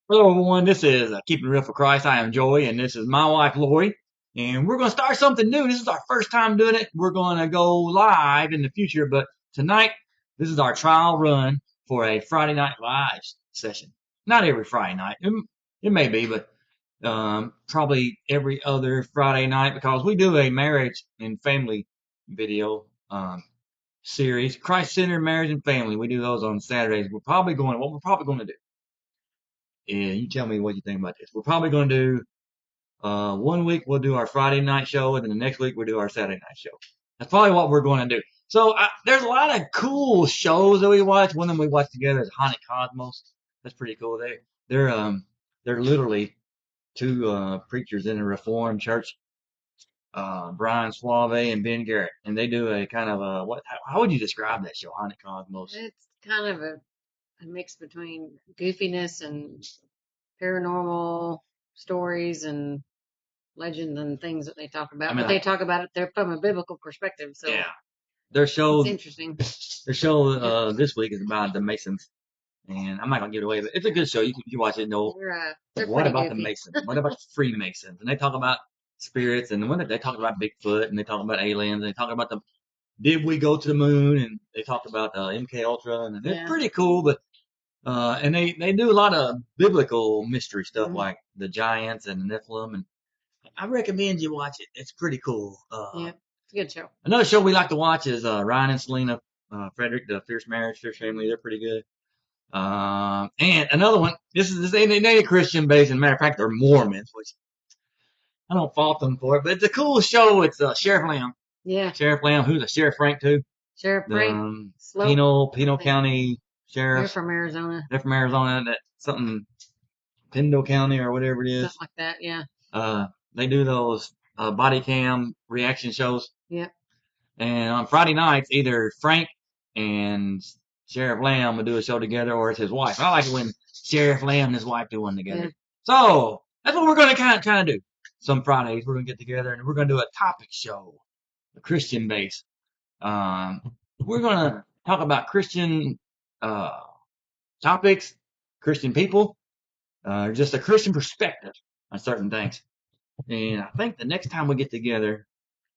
Hello, everyone. This is Keeping It Real for Christ. I am Joey, and this is my wife, Lori. And we're going to start something new. This is our first time doing it. We're going to go live in the future, but tonight, this is our trial run for a Friday night live session. Not every Friday night. It may be, but probably every other Friday night because we do a marriage and family video series, Christ-centered marriage and family. We do those on Saturdays. What we're probably going to do. And you tell me what you think about this. We're probably going to do one week we'll do our Friday night show, and then the next week we'll do our Saturday night show. That's probably what we're going to do. So there's a lot of cool shows that we watch. One of them we watch together is Haunted Cosmos. That's pretty cool. They're literally two preachers in a Reformed church, Brian Suave and Ben Garrett, and they do a kind of a what? How would you describe that show, Haunted Cosmos? It's kind of a mix between goofiness and paranormal stories and legends and things that they talk I about. mean, But they talk about it there from a biblical perspective, so yeah, their it's show interesting. their show this week is about the Masons. And I'm not gonna give it away, but it's a good show. You can watch it and know They're what pretty about the goofy. Masons? What about the Freemasons? And they talk about spirits, and when they talk about Bigfoot, and they talk about aliens, and they talk about the did we go to the moon, and they talk about MK Ultra, and it's Yeah. pretty cool. But and they do a lot of biblical mystery stuff Mhm. like the giants and the Nephilim, and I recommend you watch it. It's pretty cool. Yeah, it's a good show. Another show we like to watch is Ryan and Selena Frederick, the Fierce Marriage, Fierce Family. They're pretty good. And another one, this ain't a Christian based, and matter of fact, they're Mormons, which I don't fault them for it, but it's a cool show. It's Sheriff Lamb. Yeah, Sheriff Lamb, who's a Sheriff Frank too. Sheriff The Frank Slope. Pino County They're Sheriff. from Arizona, They're from Arizona, that something Pendo County or whatever it something is. like that. Yeah. They do those body cam reaction shows. Yeah. And on Friday nights, either Frank and Sheriff Lamb will do a show together, or it's his wife. I like it when Sheriff Lamb and his wife do one together. Yeah. So that's what we're going to kind of do. Some Fridays we're going to get together and we're going to do a topic show, a Christian base. We're going to talk about Christian uh, topics, Christian people, just a Christian perspective on certain things. And I think the next time we get together,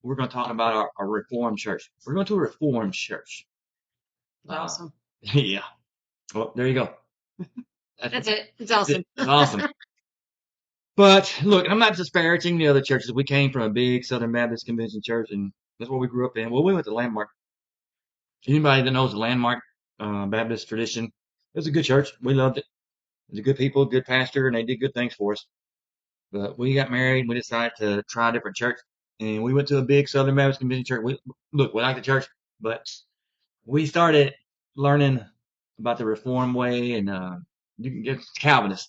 we're going to talk about our Reformed church. We're going to a Reformed church. It's awesome. Yeah. Well, there you go. That's it. It's awesome. It's awesome. But look, I'm not disparaging the other churches. We came from a big Southern Baptist Convention church, and that's what we grew up in. Well, we went to Landmark. Anybody that knows the Landmark Baptist tradition, it was a good church. We loved it. It was a good people, good pastor, and they did good things for us. But we got married. We decided to try a different church, and we went to a big Southern Baptist Convention church. We like the church, but we started learning about the Reformed way, and you can get Calvinist.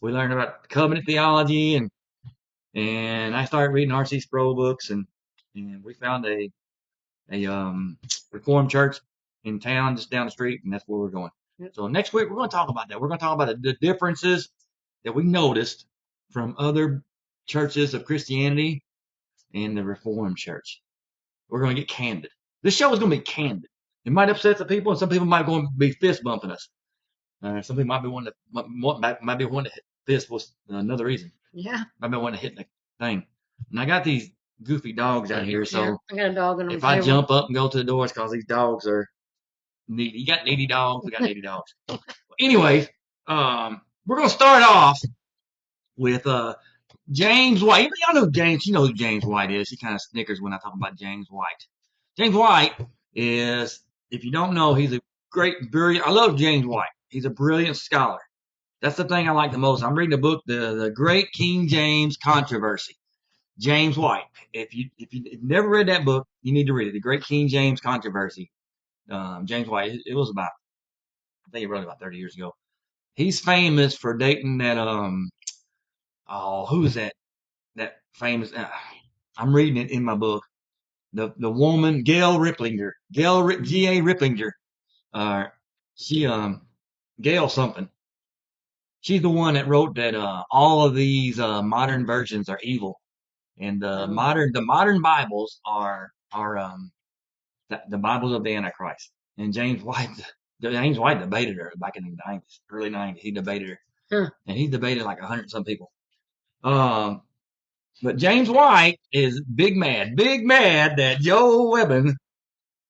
We learned about covenant theology, and I started reading R.C. Sproul books, and we found a Reformed church in town just down the street, and that's where we're going. Yep. So next week we're going to talk about that. We're going to talk about the differences that we noticed from other churches of Christianity and the Reformed church. We're going to get candid. This show is going to be candid. It might upset some people, and some people might go and be fist bumping us. Some people might be wanting to fist was another reason. Yeah. Might be wanting to hit the thing. And I got these goofy dogs out here, so Yeah, I got a dog in them. if I jump up and go to the door, it's because these dogs are needy. You got needy dogs, we got needy dogs. Anyways, we're gonna start off with James White. Y'all know James. You know who James White is. He kind of snickers when I talk about James White. James White is, if you don't know, he's a brilliant. I love James White. He's a brilliant scholar. That's the thing I like the most. I'm reading a book, the Great King James Controversy. James White. If you've never read that book, you need to read it. The Great King James Controversy. James White. It was about, I think he wrote it about 30 years ago. He's famous for dating that who is that? That famous. I'm reading it in my book. The woman Gail Riplinger. G.A. Riplinger. She Gail something. She's the one that wrote that all of these modern versions are evil, and the modern Bibles are the Bibles of the Antichrist. And James White debated her back in the 90s, early 90s. He debated her. Huh. and he's debated like 100 some people. But James White is big mad that Joel Webbon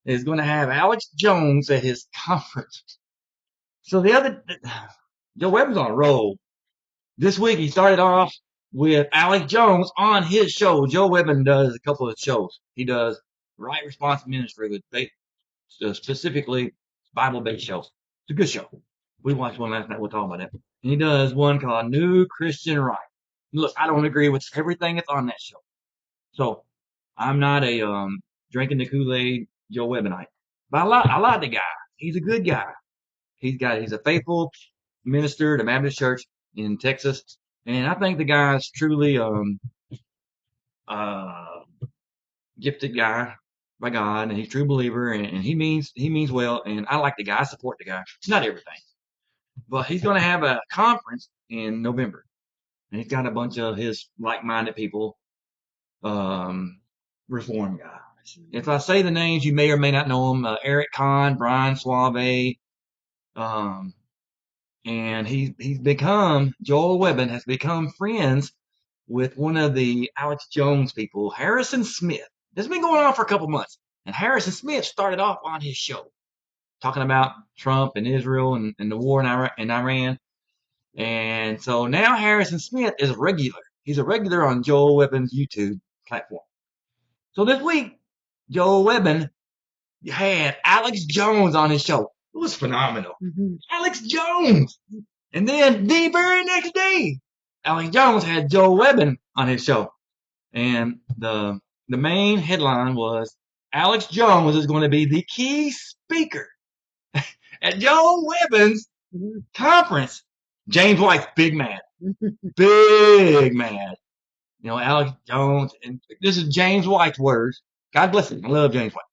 is going to have Alex Jones at his conference. So Joe Webbon's on a roll. This week he started off with Alex Jones on his show. Joe Webbon does a couple of shows. He does Right Response Ministry with specifically Bible-based shows. It's a good show. We watched one last night. We'll talk about that. And he does one called New Christian Right. Look, I don't agree with everything that's on that show. So I'm not a drinking the Kool-Aid Joe Webbonite. But I like the guy. He's a good guy. He's a faithful minister to Baptist Church in Texas. And I think the guy's truly uh gifted guy by God, and he's a true believer, and he means well, and I like the guy. I support the guy. It's not everything. But he's gonna have a conference in November. And he's got a bunch of his like-minded people, reform guys. If I say the names, you may or may not know them. Eric Kahn, Brian Suave, and Joel Webbon has become friends with one of the Alex Jones people, Harrison Smith. This has been going on for a couple months. And Harrison Smith started off on his show talking about Trump and Israel and the war in Iran. And so now Harrison Smith is a regular. He's a regular on Joel Webbon's YouTube platform. So this week, Joel Webbon had Alex Jones on his show. It was phenomenal. Mm-hmm. Alex Jones! And then the very next day, Alex Jones had Joel Webbon on his show. And the main headline was Alex Jones is going to be the key speaker at Joel Webbon's conference. James White's big mad. Big mad. You know, Alex Jones, and this is James White's words. God bless him. I love James White.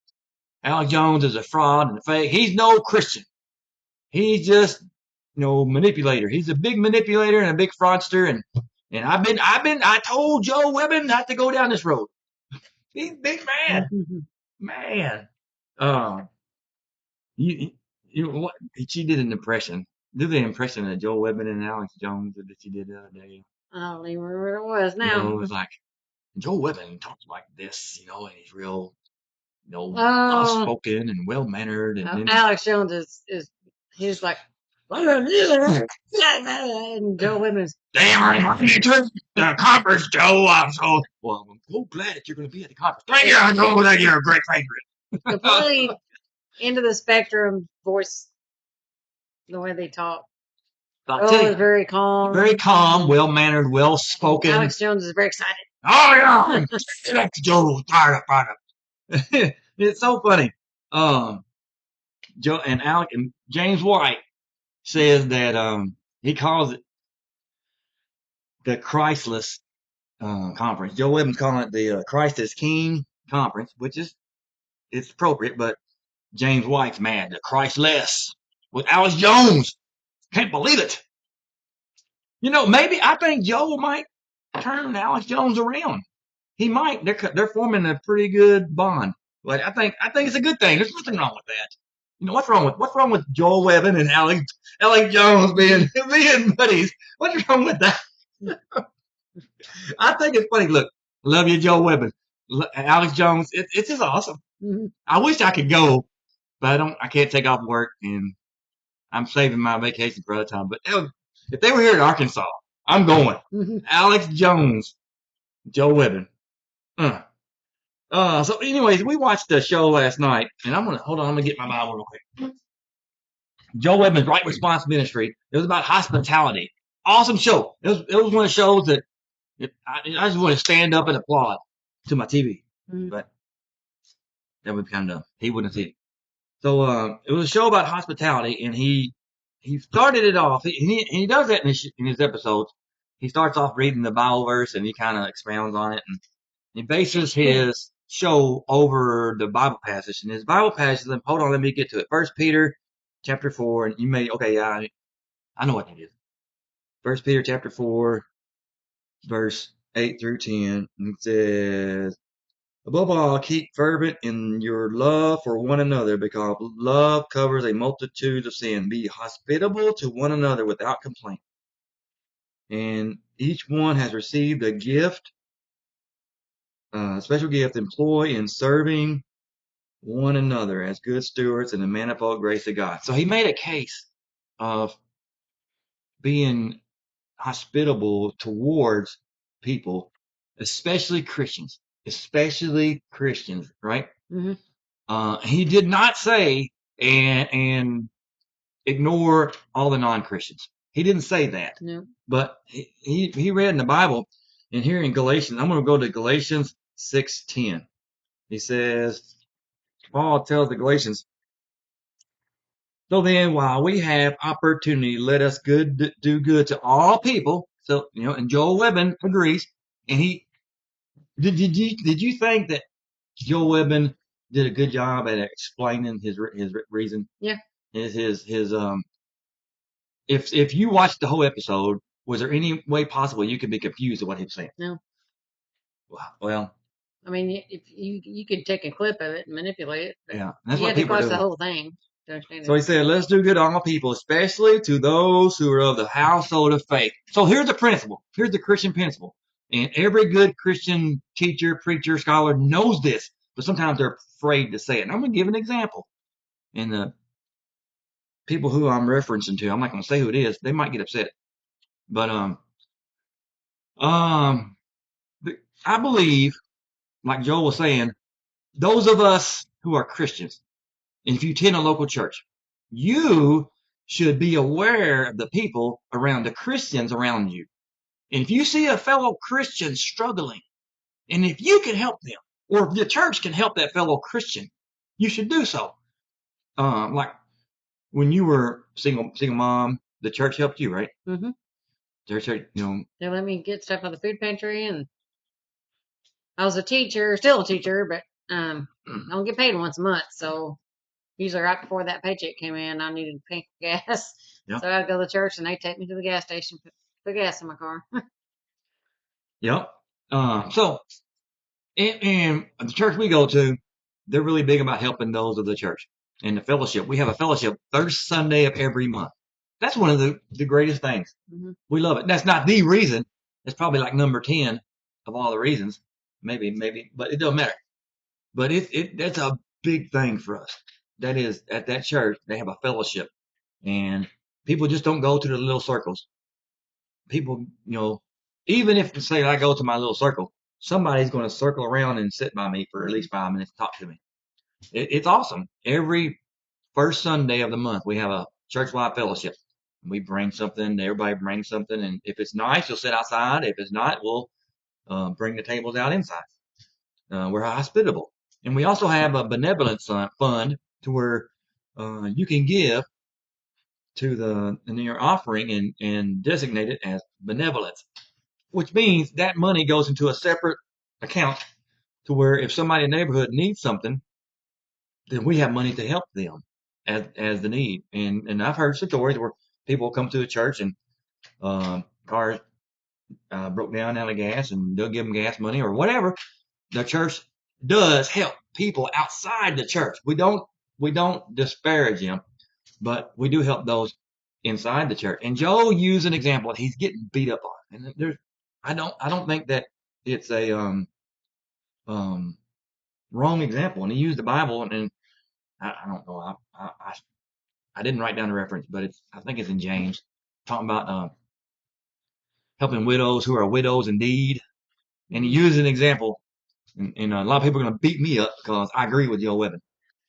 Alex Jones is a fraud and a fake. He's no Christian. He's just, manipulator. He's a big manipulator and a big fraudster. And I told Joe Webbon not to go down this road. He's big mad. Man. What? She did an impression. Do the impression of Joe Webbon and Alex Jones that she did the other day. I don't even remember what it was now. It was like, Joe Webbon talks like this, and he's real, soft-spoken and well-mannered. And Alex Jones he's like, and Joe Webbon's, damn right, the conference, Joe. I'm so glad that you're going to be at the conference. Thank you. I know that you're a great favorite. Completely end of the spectrum voice, the way they talk. Joe is very calm. Very calm, well-mannered, well-spoken. Alex Jones is very excited. Oh, yeah. That's Joe. Fired up. It's so funny. Joe and Alec and James White says that he calls it the Christless conference. Joe Webbon's calling it the Christ is King conference, which it's appropriate, but James White's mad. The Christless with Alex Jones. Can't believe it. Maybe I think Joe might turn Alex Jones around. He might. They're forming a pretty good bond. But I think it's a good thing. There's nothing wrong with that. What's wrong with Joel Webbon and Alex Jones being buddies? What's wrong with that? I think it's funny. Look, love you, Joel Webbon. Alex Jones, it's just awesome. Mm-hmm. I wish I could go, but I can't take off work, and I'm saving my vacation for other time. But if they were here in Arkansas, I'm going. Mm-hmm. Alex Jones, Joe Webbon. So anyways, we watched the show last night, and I'm gonna get my Bible real quick. Joe Webbon's Right Response Ministry. It was about hospitality. Awesome show. It was one of the shows that I just want to stand up and applaud to my TV. Mm-hmm. But that would be kind of dumb. He wouldn't see it. So it was a show about hospitality, and he started it off. He does that in his episodes. He starts off reading the Bible verse, and he kind of expounds on it, and he bases his show over the Bible passage. And his Bible passage, hold on, let me get to it. 1 Peter chapter 4, and I know what that is. 1 Peter chapter 4, verse 8 through 10, and it says, above all, keep fervent in your love for one another, because love covers a multitude of sin. Be hospitable to one another without complaint. and each one has received a gift, special gift, employed in serving one another as good stewards in the manifold grace of God. So he made a case of being hospitable towards people, especially Christians, right? Mm-hmm. He did not say and ignore all the non-Christians. He didn't say that. No. But he read in the Bible, and here in Galatians, I'm going to go to Galatians 6:10. He says, Paul tells the Galatians, so then while we have opportunity, let us do good to all people. So, and Joel Webbon agrees. And did you think that Joel Webbon did a good job at explaining his reason? Yeah. If you watched the whole episode, was there any way possible you could be confused at what he was saying? No. Well, I mean, if you could take a clip of it and manipulate it. Yeah, that's you what had to people watch do. the whole thing to understand So it. he said, let's do good to all people, especially to those who are of the household of faith. So here's the principle. Here's the Christian principle. And every good Christian teacher, preacher, scholar knows this, but sometimes they're afraid to say it. And I'm going to give an example. And the people who I'm referencing to, I'm not going to say who it is. They might get upset. But I believe, like Joel was saying, those of us who are Christians, and if you attend a local church, you should be aware of the people around, the Christians around you. And if you see a fellow Christian struggling, and if you can help them, or if the church can help that fellow Christian, you should do so. Like when you were single mom, the church helped you, right? Mm-hmm. Church, They let me get stuff out of the food pantry, and I was a teacher, still a teacher, but I don't get paid once a month, so usually right before that paycheck came in, I needed to pay for gas. Yep. So I'd go to the church, and they'd take me to the gas station, put gas in my car. Yep. So, and the church we go to, they're really big about helping those of the church and the fellowship. We have a fellowship first Sunday of every month. That's one of the greatest things. Mm-hmm. We love it. That's not the reason. It's probably like number 10 of all the reasons. Maybe, but it doesn't matter. But that's a big thing for us. That is, at that church, they have a fellowship, and people just don't go to the little circles. People, even if, say, I go to my little circle, somebody's going to circle around and sit by me for at least 5 minutes to talk to me. It's awesome. Every first Sunday of the month, we have a church-wide fellowship. We bring something, everybody brings something, and if it's nice, you'll sit outside. If it's not, we'll bring the tables out inside. We're hospitable. And we also have a benevolence fund to where you can give to your offering and designate it as benevolence, which means that money goes into a separate account to where if somebody in the neighborhood needs something, then we have money to help them as the need. And I've heard stories where people come to the church and cars broke down out of gas, and they'll give them gas money or whatever. The church does help people outside the church. We don't disparage them, but we do help those inside the church. And Joe used an example. He's getting beat up on, and I don't think that it's a wrong example. And he used the Bible, and I don't know. I didn't write down the reference, but I think it's in James, talking about helping widows who are widows indeed. And he used an example, and a lot of people are going to beat me up because I agree with Joel Webbon.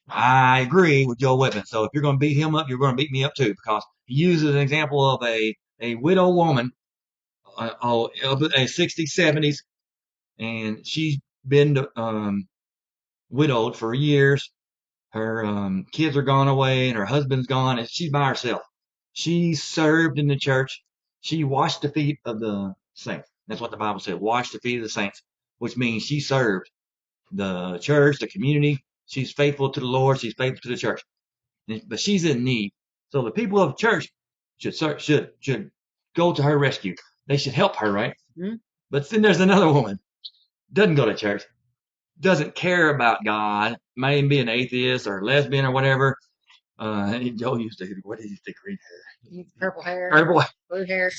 I agree with Joel Webbon. So if you're going to beat him up, you're going to beat me up too, because he uses an example of a widow woman, of the 60s, 70s, and she's been widowed for years. Her kids are gone away, and her husband's gone, and she's by herself. She served in the church. She washed the feet of the saints. That's what the Bible said. Wash the feet of the saints, which means she served the church, the community. She's faithful to the Lord. She's faithful to the church. But she's in need. So the people of the church should go to her rescue. They should help her, right? Mm-hmm. But then there's another woman, doesn't go to church, doesn't care about God, may be an atheist or lesbian or whatever. Joe used to, what did he think? Green hair, Purple hair, purple, blue hair.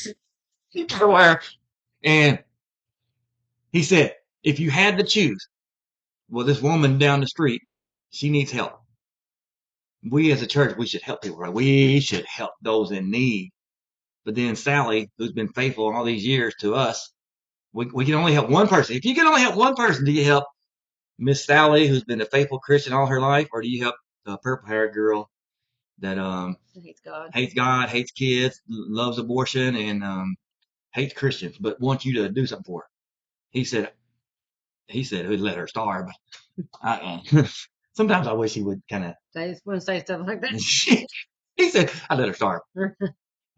Everywhere. And he said, if you had to choose, well, this woman down the street, she needs help. We as a church, we should help people, right? We should help those in need. But then Sally, who's been faithful all these years to us, we can only help one person. If you can only help one person, do you help Miss Sally, who's been a faithful Christian all her life, or do you help the purple-haired girl that hates God, hates kids, loves abortion, and hates Christians, but wants you to do something for her? He said he'd let her starve. Sometimes I wish he would kind of. They wouldn't say stuff like that. He said, I'd let her starve.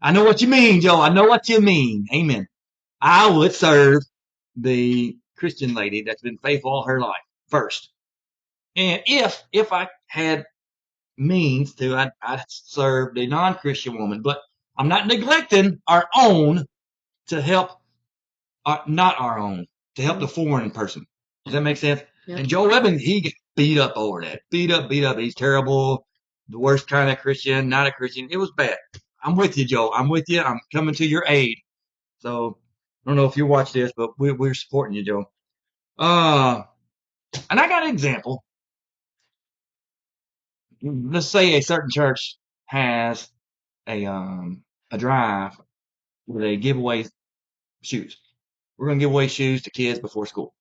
I know what you mean, Joe. I know what you mean. Amen. I would serve the Christian lady that's been faithful all her life first. And if I had means to, I'd serve the non-Christian woman. But I'm not neglecting our own to help, not our own, to help the foreign person. Does that make sense? Yep. And Joel Webbon, he gets beat up over that. Beat up. He's terrible. The worst kind of Christian, not a Christian. It was bad. I'm with you, Joe. I'm with you. I'm coming to your aid. So I don't know if you watch this, but we're supporting you, Joe. And I got an example. Let's say a certain church has a drive where they give away shoes. We're going to give away shoes to kids before school,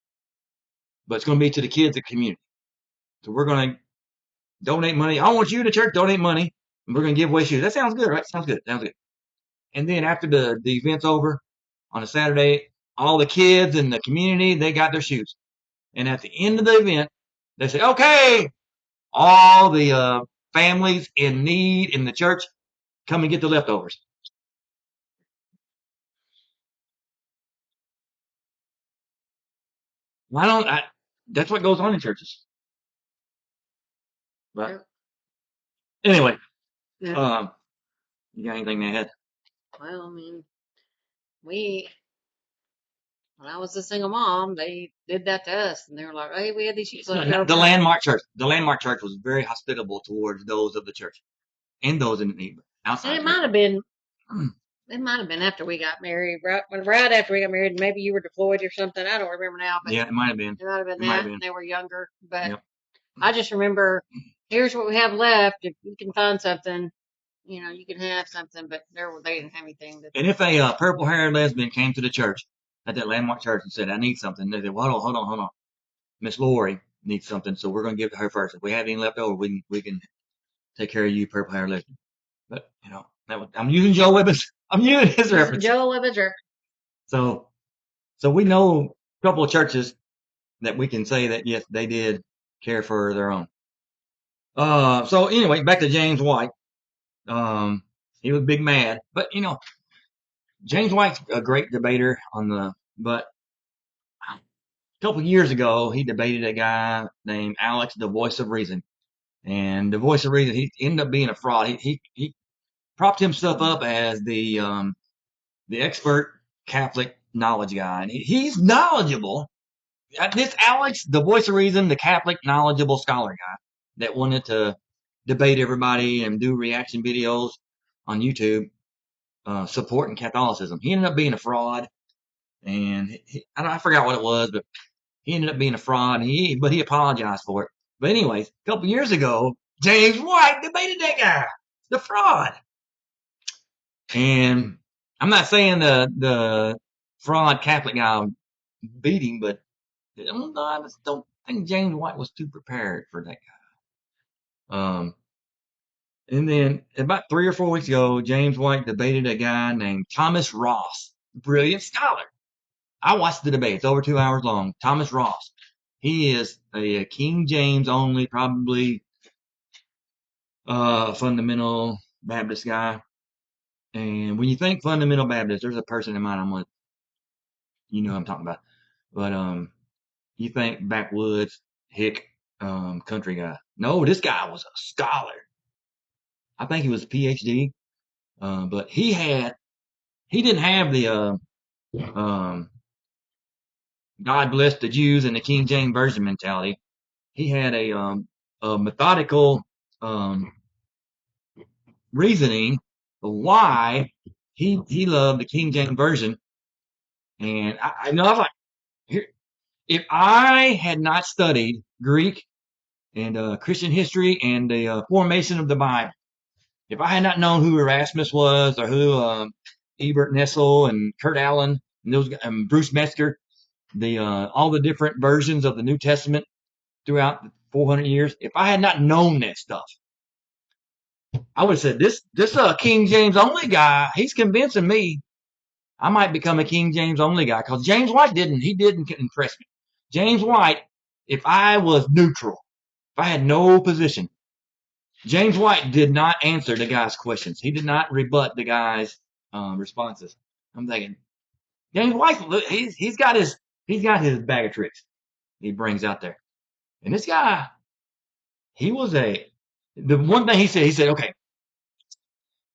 but it's going to be to the kids of the community. So we're going to donate money. I want you to church donate money, and we're going to give away shoes. That sounds good, right? Sounds good. And then after the event's over on a Saturday, all the kids in the community, they got their shoes. And at the end of the event, they say, okay, all the families in need in the church, come and get the leftovers. Why don't I? That's what goes on in churches. But anyway, you got anything to add? Well, I mean, when I was a single mom, they did that to us, and they were like, "Hey, we had these shoes left over." The Landmark Church. The Landmark Church was very hospitable towards those of the church and those in need. Outside. And it might have been. It might have been after we got married, right after we got married. Maybe you were deployed or something. I don't remember now. But yeah, it might have been. It might have been that. And they were younger, but yep. I just remember. Here's what we have left. If you can find something, you can have something. But they didn't have anything. And if a purple-haired lesbian came to the church at that Landmark Church and said, "I need something," they said, well, "Hold on. Miss Lori needs something, so we're going to give it to her first. If we have any left over, we can take care of you, purple-haired lesbian." But I'm using Joel Webbon's. I'm using his reference. Joel Webbon's reference. So we know a couple of churches that we can say that yes, they did care for their own. So anyway, back to James White. He was big mad, but James White's a great debater but a couple of years ago he debated a guy named Alex, the Voice of Reason, and the Voice of Reason, he ended up being a fraud. He propped himself up as the expert Catholic knowledge guy, and he's knowledgeable. This Alex, the Voice of Reason, the Catholic knowledgeable scholar guy that wanted to debate everybody and do reaction videos on YouTube supporting Catholicism. He ended up being a fraud, and I forgot what it was, but he ended up being a fraud. But he apologized for it. But anyways, a couple years ago, James White debated that guy, the fraud. And I'm not saying the fraud Catholic guy beat him, but I just don't think James White was too prepared for that guy. And then about 3 or 4 weeks ago, James White debated a guy named Thomas Ross, brilliant scholar. I watched the debate. It's over 2 hours long. Thomas Ross. He is a King James only, probably fundamental Baptist guy. And when you think fundamental Baptist, there's a person in mind who I'm talking about. But you think backwoods, hick, country guy. No, this guy was a scholar. I think he was a PhD. But he didn't have the God bless the Jews and the King James Version mentality. He had a methodical reasoning of why he loved the King James Version And I know I was like, here, if I had not studied Greek and Christian history and the formation of the Bible, if I had not known who Erasmus was or who Ebert Nessel and Kurt Allen and those Bruce Metzger, the all the different versions of the New Testament throughout 400 years, if I had not known that stuff, I would have said this King James only guy, he's convincing me I might become a King James only guy, because James White didn't impress me. James White, if I was neutral, if I had no position, James White did not answer the guy's questions. He did not rebut the guy's responses. I'm thinking, James White, he's got his bag of tricks he brings out there. And this guy, the one thing he said, okay,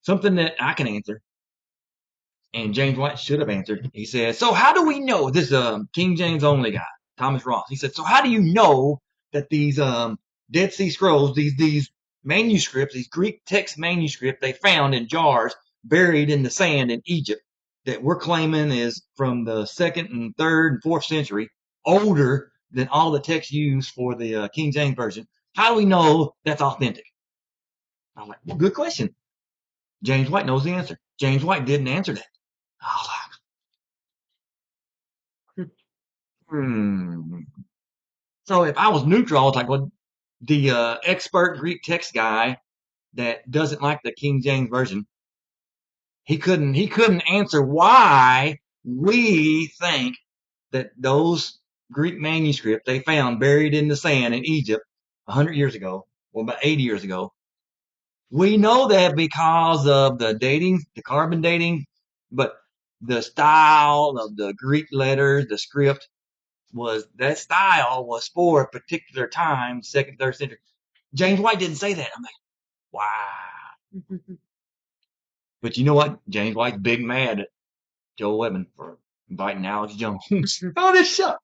something that I can answer, and James White should have answered. He said, so how do we know, this King James only guy, Thomas Ross, he said, so how do you know that these Dead Sea Scrolls, these manuscripts, these Greek text manuscripts they found in jars buried in the sand in Egypt that we're claiming is from the 2nd and 3rd and 4th century, older than all the texts used for the King James Version, how do we know that's authentic? I'm like, well, good question. James White knows the answer. James White didn't answer that. I was like, So if I was neutral, I was like, well, the expert Greek text guy that doesn't like the King James Version, he couldn't answer why we think that those Greek manuscripts they found buried in the sand in Egypt 100 years ago, or about 80 years ago, we know that because of the dating, the carbon dating, but the style of the Greek letters, the script, that style was for a particular time, 2nd, 3rd century. James White didn't say that. I'm like, wow. But you know what? James White's big mad at Joel Webbon for inviting Alex Jones on this show.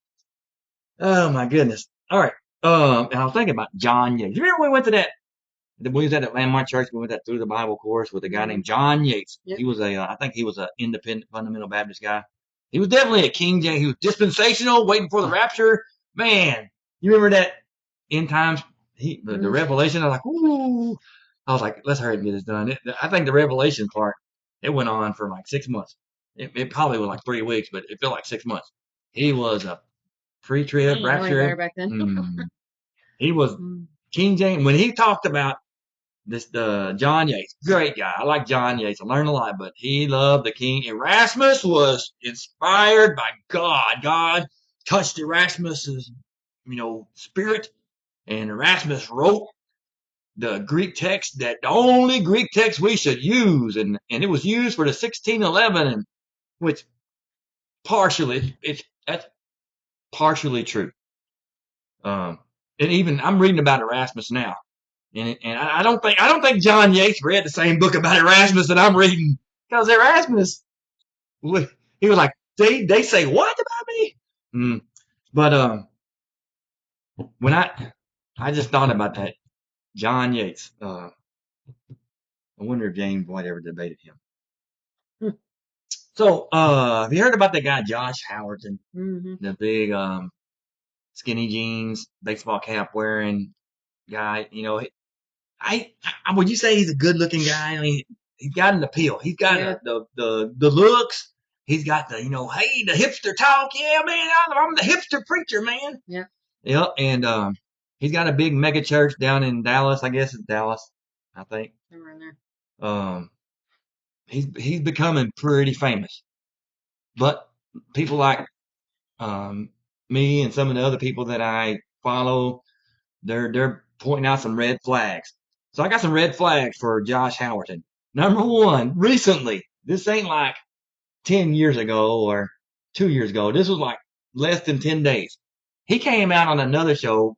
Oh my goodness. All right. And I was thinking about John Yates. You remember when we went to that? We was at that Landmark Church. We went that Through the Bible course with a guy named John Yates. Yep. He was I think he was an independent fundamental Baptist guy. He was definitely a King James. He was dispensational, waiting for the rapture. Man, you remember that end times? The Revelation. I was like, ooh. I was like, let's hurry and get this done. I think the Revelation part, it went on for like 6 months. It probably was like 3 weeks, but it felt like 6 months. He was a pre-trib rapture. Back then. He was King James. When he talked about this, John Yates, great guy. I like John Yates. I learned a lot, but he loved the King. Erasmus was inspired by God. God touched Erasmus's, spirit, and Erasmus wrote the Greek text, that the only Greek text we should use, and it was used for the 1611, and which that's partially true. And even I'm reading about Erasmus now. And I don't think John Yates read the same book about Erasmus that I'm reading, because Erasmus, he was like, they say what about me? But when I just thought about that, John Yates. I wonder if James White ever debated him. So have you heard about that guy Josh Howerton, the big skinny jeans, baseball cap wearing guy? Would you say he's a good looking guy? I mean, he's got an appeal. He's got the looks. He's got the, hey, the hipster talk. Yeah, man, I'm the hipster preacher, man. Yeah. Yep. And he's got a big mega church down in Dallas. I guess it's Dallas, I think. Somewhere in there. He's becoming pretty famous. But people like me and some of the other people that I follow, they're pointing out some red flags. So I got some red flags for Josh Howerton. Number one, recently, this ain't like 10 years ago or 2 years ago. This was like less than 10 days. He came out on another show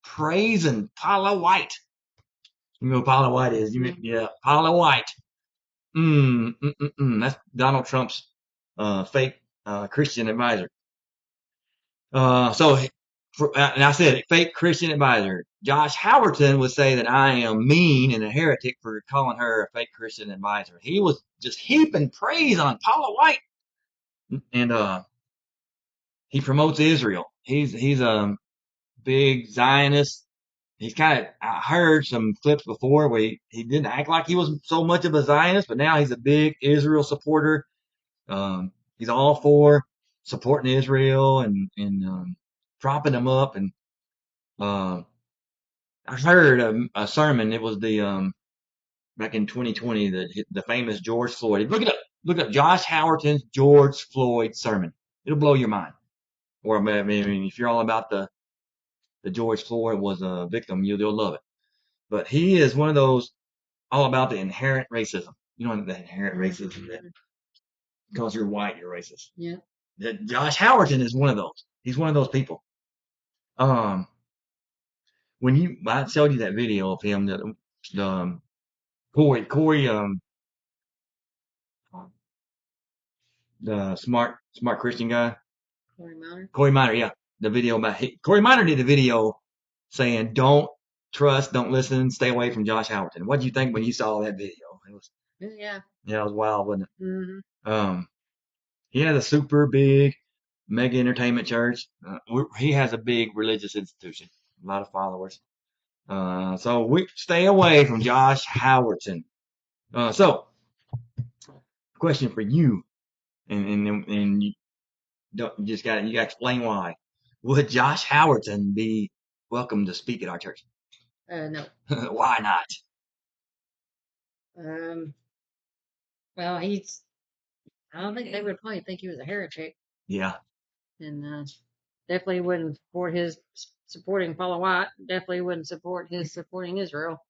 praising Paula White. You know who Paula White is? Yeah, Paula White. That's Donald Trump's fake Christian advisor. And I said, fake Christian advisor. Josh Howerton would say that I am mean and a heretic for calling her a fake Christian advisor. He was just heaping praise on Paula White. And he promotes Israel. He's a big Zionist. I heard some clips before where he didn't act like he was so much of a Zionist, but now he's a big Israel supporter. He's all for supporting Israel and propping them up. And uh, I heard a sermon. It was back in 2020, the famous George Floyd. Look it up. Look up Josh Howerton's George Floyd sermon. It'll blow your mind. Or I mean, if you're all about the George Floyd was a victim, you'll love it. But he is one of those all about the inherent racism. You know the inherent racism that because you're white, you're racist. Yeah. Josh Howerton is one of those. He's one of those people. When I showed you that video of him, Corey, the smart Christian guy, Corey Minor, yeah, the video about Corey Minor did a video saying don't trust, don't listen, stay away from Josh Howerton. What did you think when you saw that video? It was Yeah, it was wild, wasn't it? Mm-hmm. He has a super big mega entertainment church. He has a big religious institution, a lot of followers. So we stay away from Josh Howerton. So question for you, and you just got to explain why. Would Josh Howerton be welcome to speak at our church? No. Why not? Well, I don't think they would probably think he was a heretic. Yeah. And definitely wouldn't support his supporting Paula White. Definitely wouldn't support his supporting Israel.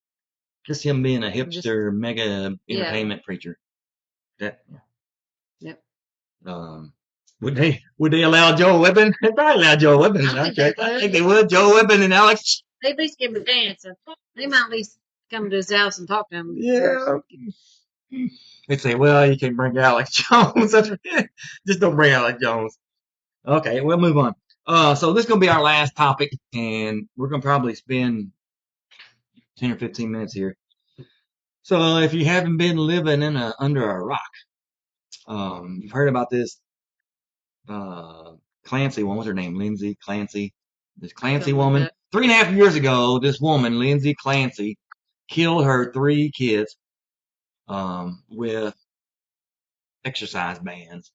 Just him being a hipster mega entertainment preacher. That. Yep. Would they allow Joel Webbon? They'd probably allow Joel Webbon. I think they would. Joel Webbon and Alex. They'd at least give him a dance. They might at least come to his house and talk to him. Yeah. They'd say, well, you can bring Alex Jones. Just don't bring Alex Jones. Okay, we'll move on. So this is going to be our last topic, and we're going to probably spend 10 or 15 minutes here. So if you haven't been living under a rock, you've heard about this Clancy one. What's her name? Lindsay Clancy. This Clancy woman. Like 3.5 years ago, this woman, Lindsay Clancy, killed her 3 kids with exercise bands.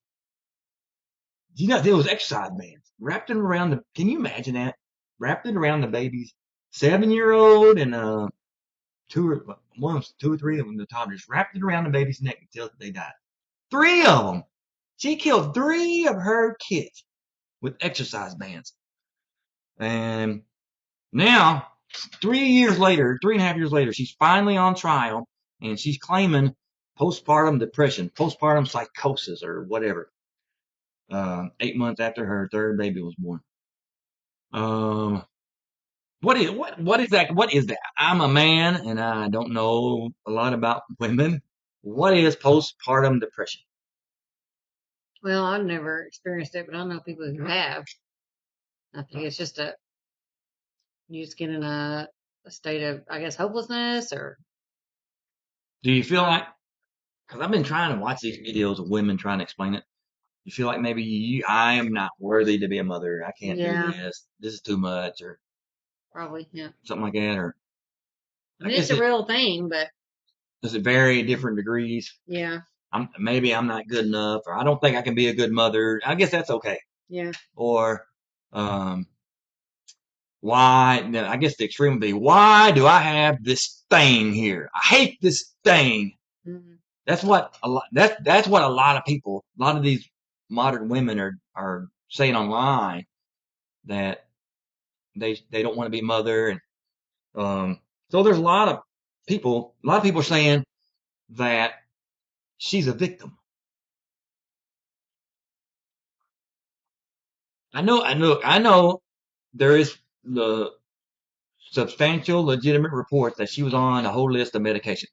You know, there was exercise bands wrapped it around can you imagine that? Wrapped it around the baby's 7-year-old and 2 or 3 of them, the toddlers, wrapped it around the baby's neck until they died. 3 of them. She killed 3 of her kids with exercise bands. And now, 3.5 years later, she's finally on trial and she's claiming postpartum depression, postpartum psychosis or whatever. 8 months after her 3rd baby was born. What is that? What is that? I'm a man and I don't know a lot about women. What is postpartum depression? Well, I've never experienced it, but I know people who have. I think it's just you just get in a state of, I guess, hopelessness, or. Do you feel like, because I've been trying to watch these videos of women trying to explain it. You feel like maybe I am not worthy to be a mother. I can't do this. This is too much, or probably, yeah, something like that, or I mean, it's a real thing, but does it vary at different degrees? Yeah. Maybe I'm not good enough, or I don't think I can be a good mother. I guess that's okay. Yeah. Or why? I guess the extreme would be, why do I have this thing here? I hate this thing. Mm-hmm. That's what a lot of people, a lot of these modern women are saying online, that they don't want to be a mother, and so there's a lot of people saying that she's a victim. I know there is the substantial legitimate reports that she was on a whole list of medication,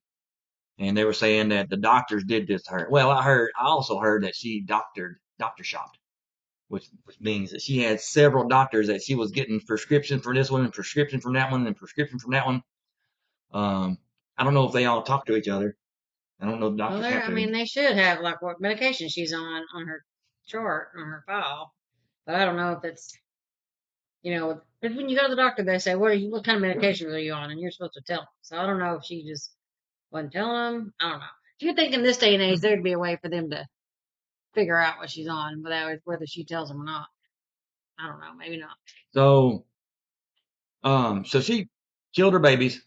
and they were saying that the doctors did this to her. Well, I also heard that she doctor shopped, which means that she had several doctors that she was getting prescription for this one and prescription from that one and prescription from that one. I don't know if they all talk to each other. I don't know if doctors have to. I mean, they should have, like, what medication she's on her chart, on her file. But I don't know if it's, but when you go to the doctor, they say, what kind of medications are you on? And you're supposed to tell them. So I don't know if she just wasn't telling them. I don't know. You would think in this day and age, there'd be a way for them to figure out what she's on without whether she tells them or not. I don't know. Maybe not. So she killed her babies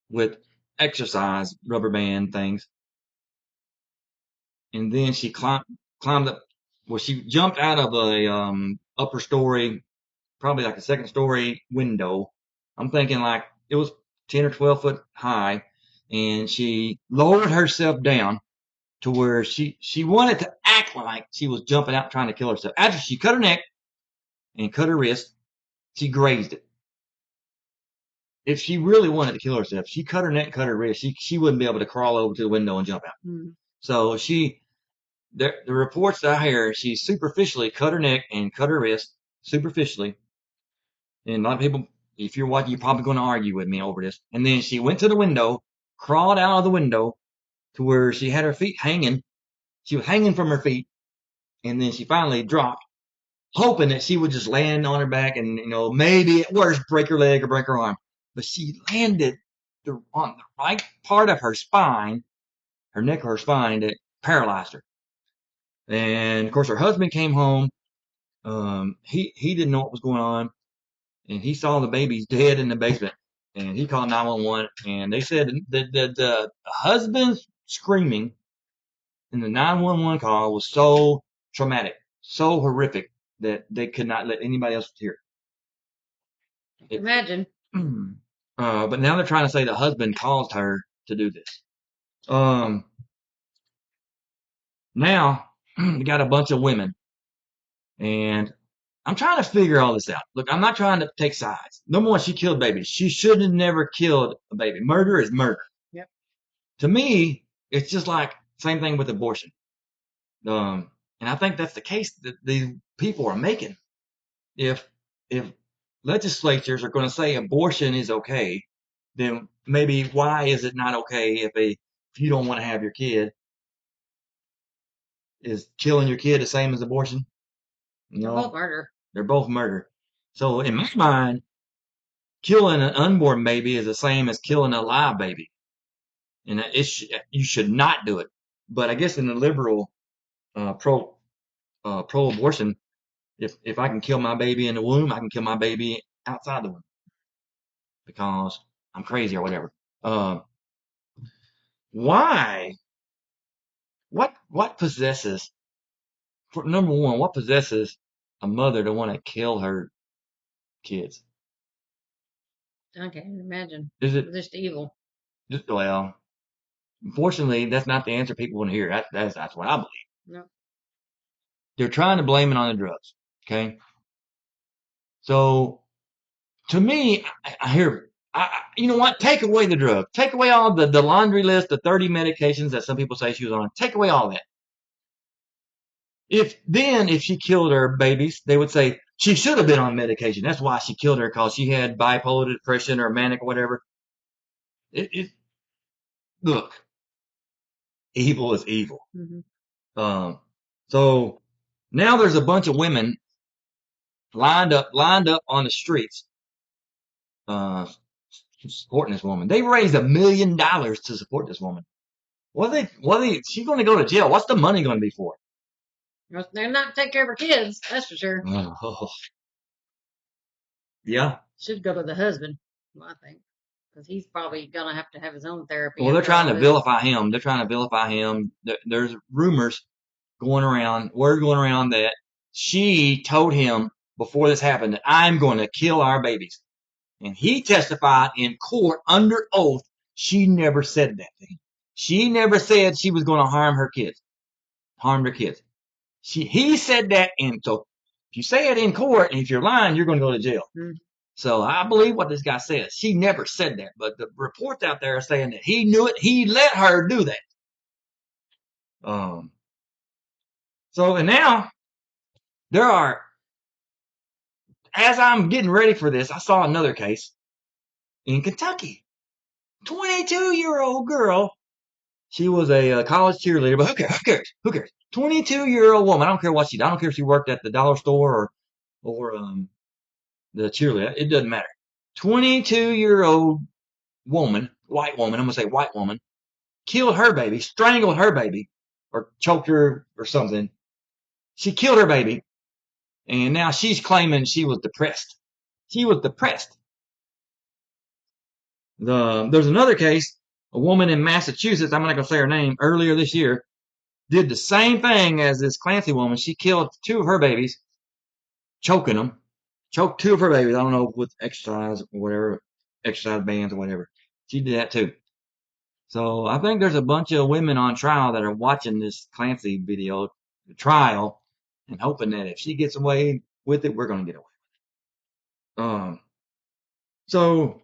with exercise rubber band things. And then she climbed up, well, she jumped out of a upper story, probably like a second story window. I'm thinking like it was 10 or 12 foot high, and she lowered herself down to where she wanted to act like she was jumping out trying to kill herself. After she cut her neck and cut her wrist, she grazed it. If she really wanted to kill herself, she cut her neck, cut her wrist, she wouldn't be able to crawl over to the window and jump out. So the reports that I hear, she superficially cut her neck and cut her wrist superficially. And a lot of people, if you're watching, you're probably going to argue with me over this. And then she went to the window, crawled out of the window to where she had her feet hanging. She was hanging from her feet, and then she finally dropped, hoping that she would just land on her back and, maybe at worst break her leg or break her arm. But she landed on the right part of her spine, her neck or her spine, that paralyzed her. And of course, her husband came home. He didn't know what was going on, and he saw the babies dead in the basement. And he called 911, and they said that the husband's screaming in the 911 call was so traumatic, so horrific that they could not let anybody else hear it. Imagine. But now they're trying to say the husband caused her to do this. Now we got a bunch of women, and I'm trying to figure all this out. Look, I'm not trying to take sides. Number one, she killed babies. She should have never killed a baby. Murder is murder. Yep. To me, it's just like same thing with abortion. And I think that's the case that these people are making. If legislatures are going to say abortion is okay, then maybe why is it not okay if you don't want to have your kid? Is killing your kid the same as abortion? They're both murder. They're both murder. So in my mind, killing an unborn baby is the same as killing a live baby, and you should not do it. But I guess in the liberal pro-abortion, if I can kill my baby in the womb, I can kill my baby outside the womb because I'm crazy or whatever. Why? What possesses? Number one, what possesses a mother to want to kill her kids? I can't imagine. Is it just evil? Well, unfortunately, that's not the answer people want to hear. That's what I believe. No. They're trying to blame it on the drugs. Okay. So to me, I hear, you know what? Take away the drug. Take away all the laundry list, the 30 medications that some people say she was on. Take away all that. If she killed her babies, they would say she should have been on medication. That's why she killed her, because she had bipolar depression or manic or whatever. Look, evil is evil. Mm-hmm. So now there's a bunch of women lined up on the streets, supporting this woman. They raised $1 million to support this woman. She's going to go to jail. What's the money going to be for? They're not take care of her kids, that's for sure. Oh. Yeah. Should go to the husband, I think, because he's probably going to have his own therapy. Well, they're trying to vilify him. They're trying to vilify him. There's word going around that she told him before this happened that I'm going to kill our babies. And he testified in court under oath. She never said that thing. She never said she was going to harm her kids. He said that, and so if you say it in court, and if you're lying, you're going to go to jail. Mm-hmm. So I believe what this guy says. She never said that, but the reports out there are saying that he knew it. He let her do that. And now there are, as I'm getting ready for this, I saw another case in Kentucky. 22-year-old girl. She was a college cheerleader, but who cares? 22-year-old woman. I don't care what she did. I don't care if she worked at the dollar store or or the cheerleader. It doesn't matter. 22-year-old woman, white woman, I'm going to say white woman, killed her baby, strangled her baby, or choked her or something. She killed her baby, and now she's claiming she was depressed. She was depressed. There's another case, a woman in Massachusetts, I'm not going to say her name, earlier this year, did the same thing as this Clancy woman. She killed 2 of her babies, choking them. Choked 2 of her babies. I don't know, with exercise or whatever, exercise bands or whatever. She did that too. So I think there's a bunch of women on trial that are watching this Clancy video, the trial, and hoping that if she gets away with it, we're going to get away with it. So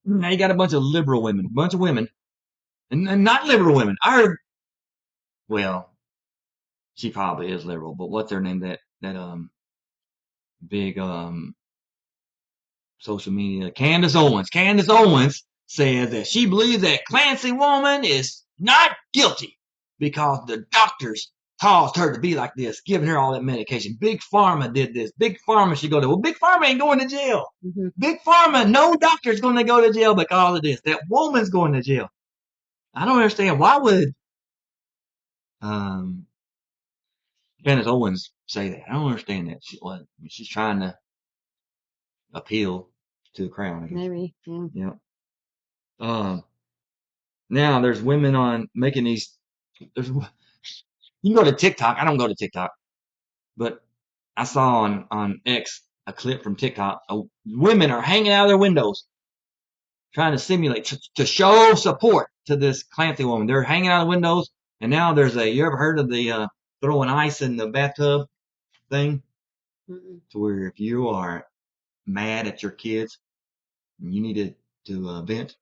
now you got a bunch of liberal women, and not liberal women. I heard, well, she probably is liberal, but what's her name? That big social media, Candace Owens. Candace Owens says that she believes that Clancy woman is not guilty because the doctors caused her to be like this, giving her all that medication. Big Pharma did this. Big Pharma should go to. Well, Big Pharma ain't going to jail. Mm-hmm. Big Pharma, no doctor's going to go to jail because of this. That woman's going to jail. I don't understand. Why would Candace Owens say that? I don't understand that. She's trying to appeal to the crown, I guess. Maybe. Yeah. Now there's women on making these. You can go to TikTok. I don't go to TikTok, but I saw on X a clip from TikTok. Women are hanging out of their windows, trying to simulate to show support to this Clancy woman. They're hanging out of windows, and now there's you ever heard of the throwing ice in the bathtub thing? Mm-mm. To where if you are mad at your kids and you need to vent,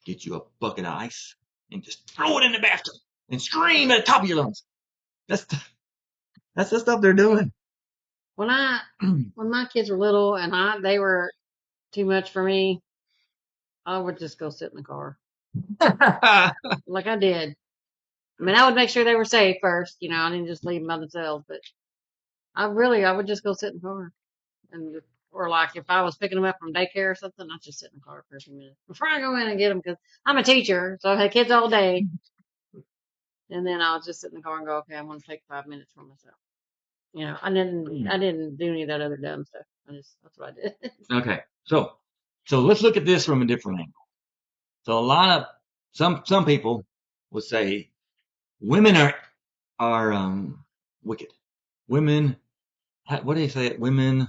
get you a bucket of ice and just throw it in the bathtub and scream at the top of your lungs. That's the stuff they're doing. When my kids were little and they were too much for me, I would just go sit in the car. Like I did. I mean, I would make sure they were safe first, I didn't just leave them by themselves, but I would just go sit in the car. Or like if I was picking them up from daycare or something, I'd just sit in the car for a few minutes before I go in and get them, because I'm a teacher, so I had kids all day. And then I'll just sit in the car and go, okay, I'm going to take 5 minutes for myself. I didn't do any of that other dumb stuff. That's what I did. Okay. So let's look at this from a different angle. So a lot of, some people would say women are wicked. Women, what do you say? Women,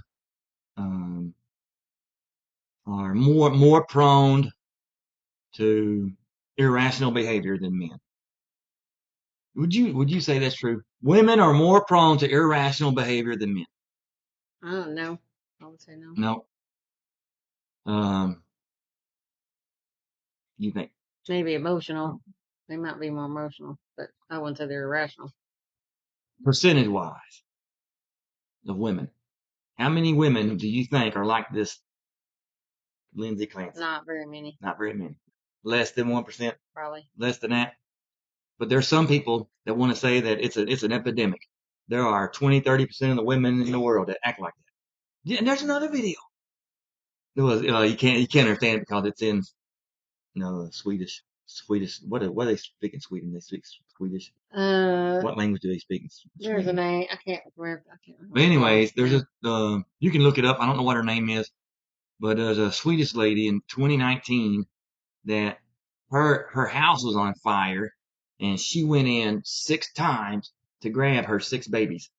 are more prone to irrational behavior than men. Would you say that's true? Women are more prone to irrational behavior than men. I don't know. I would say no. No. You think? Maybe emotional. They might be more emotional, but I wouldn't say they're irrational. Percentage-wise of women, how many women do you think are like this Lindsay Clancy? Not very many. Not very many. Less than 1%? Probably. Less than that? But there's some people that want to say that it's an epidemic. There are 20-30% of the women in the world that act like that. Yeah, and there's another video. It was you can't understand it because it's in Swedish. What do they speak in Sweden? They speak Swedish. What language do they speak in Sweden? There's a name. I can't remember. But anyways, there's you can look it up. I don't know what her name is, but there's a Swedish lady in 2019 that her house was on fire, and she went in 6 times to grab her 6 babies,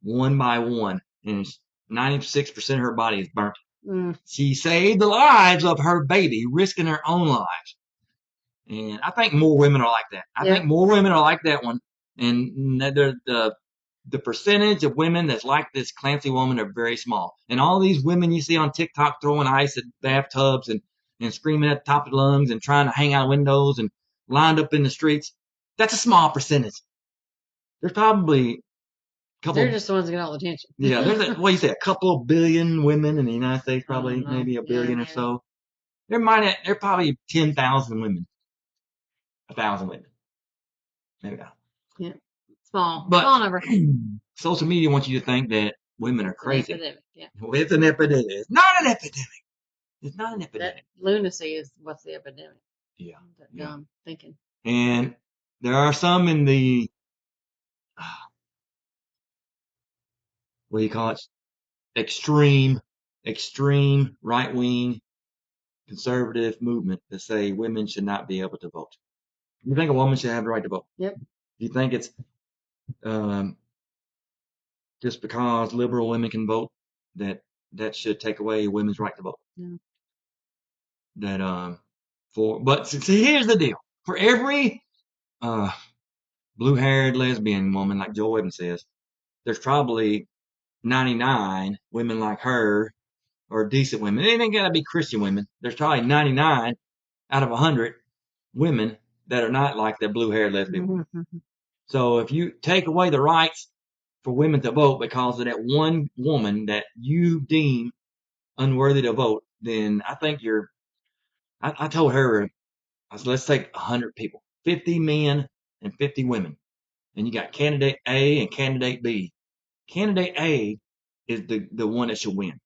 one by one, and 96% of her body is burnt. She saved the lives of her baby, risking her own lives. And I think more women are like that. I think more women are like that one. And the percentage of women that's like this Clancy woman are very small. And all these women you see on TikTok throwing ice at bathtubs and screaming at the top of their lungs and trying to hang out windows and lined up in the streets, that's a small percentage. There's probably they're just the ones that get all the attention. Yeah, there's a couple billion women in the United States, probably maybe a billion or so. There are probably 10,000 women. 1,000 women. Maybe not. Yeah. Small But number. social media wants you to think that women are crazy. An epidemic, yeah. Well, it's an epidemic. It's not an epidemic. It's not an epidemic. That lunacy is what's the epidemic. Yeah. That dumb thinking. And there are some in the, what do you call it? Extreme right-wing conservative movement that say women should not be able to vote. You think a woman should have the right to vote? Yep. You think it's just because liberal women can vote that should take away women's right to vote? Yeah. But see, here's the deal. For every blue-haired lesbian woman, like Joel Webbon says, there's probably 99 women like her, or decent women. It ain't gotta be Christian women. There's probably 99 out of 100 women that are not like that blue-haired lesbian woman. So if you take away the rights for women to vote because of that one woman that you deem unworthy to vote, then I think I told her, I said, let's take 100 people, 50 men and 50 women. And you got candidate A and candidate B. Candidate A is the one that should win.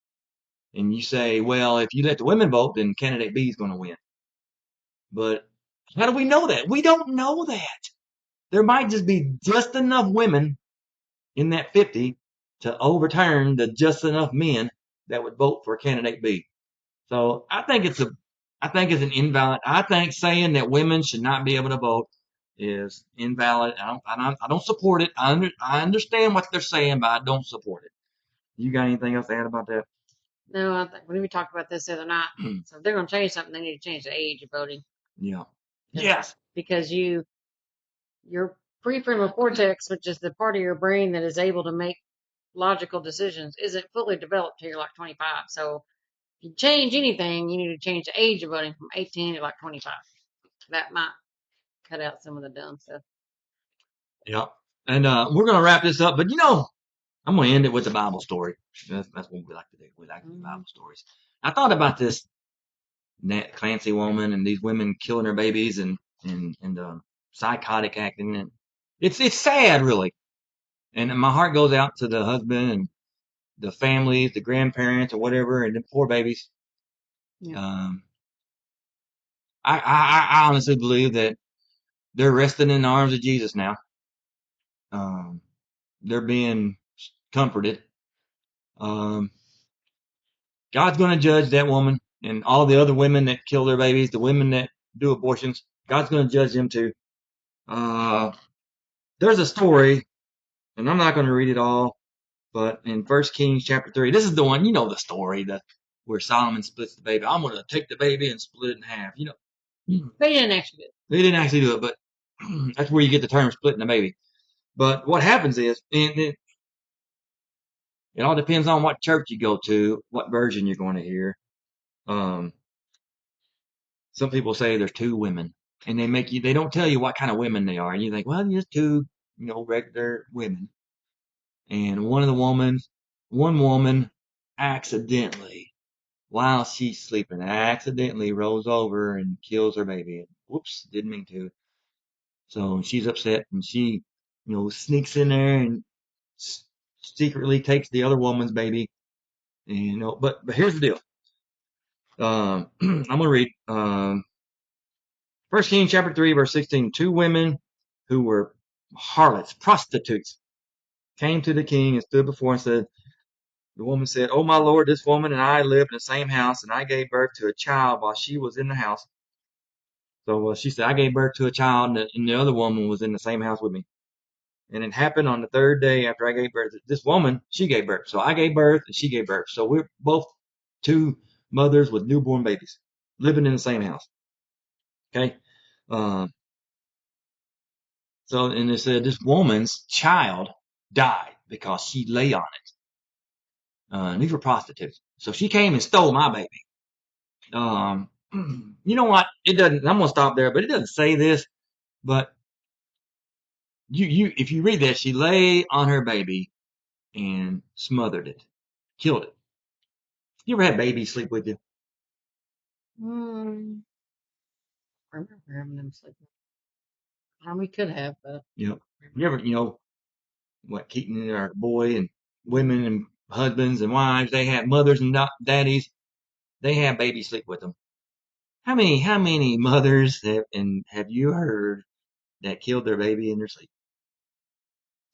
And you say, well, if you let the women vote, then candidate B is going to win. But how do we know that? We don't know that. There might just be just enough women in that 50 to overturn the just enough men that would vote for candidate B. So I think it's an invalid. I think saying that women should not be able to vote is invalid. I don't support it. I understand what they're saying, but I don't support it. You got anything else to add about that? No, I think we talked about this the other night. So if they're going to change something, they need to change the age of voting. Yeah. Yes. Because your prefrontal cortex, which is the part of your brain that is able to make logical decisions, isn't fully developed till you're like 25. So if you change anything, you need to change the age of voting from 18 to like 25. That might cut out some of the dumb stuff. Yeah. And we're going to wrap this up, but I'm going to end it with a Bible story. That's what we like to do. We like to do Bible stories. I thought about this Clancy woman and these women killing their babies and psychotic acting. And it's sad, really. And my heart goes out to the husband and the families, the grandparents or whatever, and the poor babies. Yeah. I honestly believe that they're resting in the arms of Jesus now. They're being comforted. God's going to judge that woman and all the other women that kill their babies, the women that do abortions. God's going to judge them too. There's a story, and I'm not going to read it all, but in 1 Kings chapter 3, this is the one, the story, where Solomon splits the baby. I'm going to take the baby and split it in half. They didn't actually do it. They didn't actually do it, but that's where you get the term splitting the baby. But what happens is, and it all depends on what church you go to, what version you're going to hear. Some people say there's two women, and they don't tell you what kind of women they are, and you think, well, just two, regular women. And one woman accidentally, while she's sleeping, accidentally rolls over and kills her baby. And whoops, didn't mean to. So she's upset, and she, sneaks in there and secretly takes the other woman's baby. And, but here's the deal. I'm gonna read 1 Kings chapter 3, verse 16. Two women who were harlots, prostitutes, came to the king and stood before and said, the woman said, "Oh, my lord, this woman and I lived in the same house, and I gave birth to a child while she was in the house." So she said, "I gave birth to a child, and the other woman was in the same house with me. And it happened on the third day after I gave birth. This woman, she gave birth. So I gave birth, and she gave birth. So we're both two mothers with newborn babies living in the same house." Okay. So, and they said this woman's child died because she lay on it. And these were prostitutes. So she came and stole my baby. You know what? It doesn't, I'm going to stop there, but it doesn't say this, but if you read that, she lay on her baby and smothered it, killed it. You ever had babies sleep with you? I remember having them sleep. We could have, but Yep. You ever, Keaton and our boy, and women and husbands and wives, they have mothers and daddies, they have babies sleep with them. How many mothers have you heard that killed their baby in their sleep?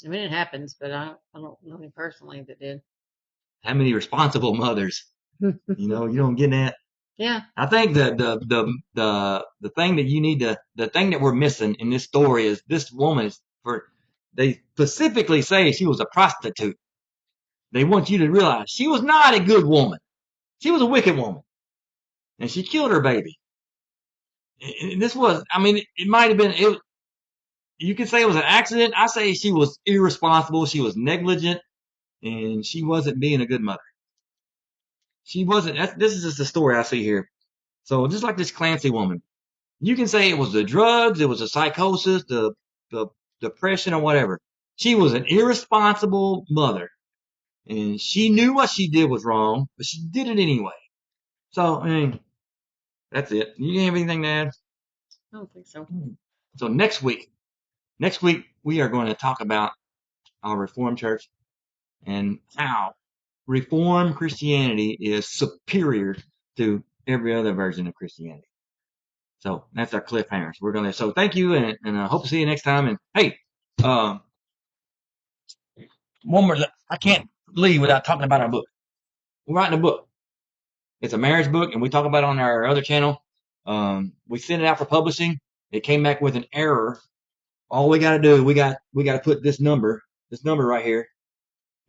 I mean, it happens, but I don't know any personally that did. How many responsible mothers? You don't get that. Yeah. I think the thing that the thing that we're missing in this story is this woman they specifically say she was a prostitute. They want you to realize she was not a good woman. She was a wicked woman, and she killed her baby. And this was, I mean, it might have been, you could say it was an accident. I say she was irresponsible. She was negligent, and she wasn't being a good mother. She wasn't. This is just the story I see here. So just like this Clancy woman, you can say it was the drugs, it was the psychosis, the depression, or whatever. She was an irresponsible mother, and she knew what she did was wrong, but she did it anyway. So, I mean, that's it. You have anything to add? I don't think so. So next week we are going to talk about our Reformed Church and how Reformed Christianity is superior to every other version of Christianity. So that's our cliffhangers. So thank you, and I hope to see you next time. And hey, one more, I can't leave without talking about our book. We're writing a book. It's a marriage book, and we talk about it on our other channel. We sent it out for publishing. It came back with an error. All we got to do, we got to put this number right here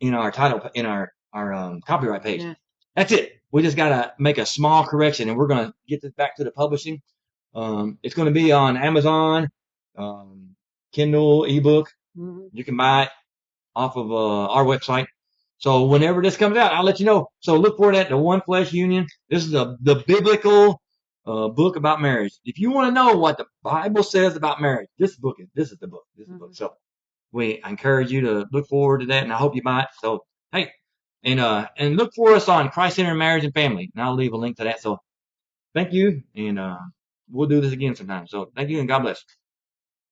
in our title, in our copyright page. Yeah. That's it. We just got to make a small correction, and we're going to get this back to the publishing. It's going to be on Amazon, Kindle, ebook. Mm-hmm. You can buy it off of our website. So whenever this comes out, I'll let you know. So look for it at the One Flesh Union. This is the biblical book about marriage. If you want to know what the Bible says about marriage, this is the book. This is the book. So I encourage you to look forward to that, and I hope you buy it. So hey, and look for us on Christ-Centered Marriage and Family, and I'll leave a link to that. So thank you, and we'll do this again sometime. So thank you, and God bless.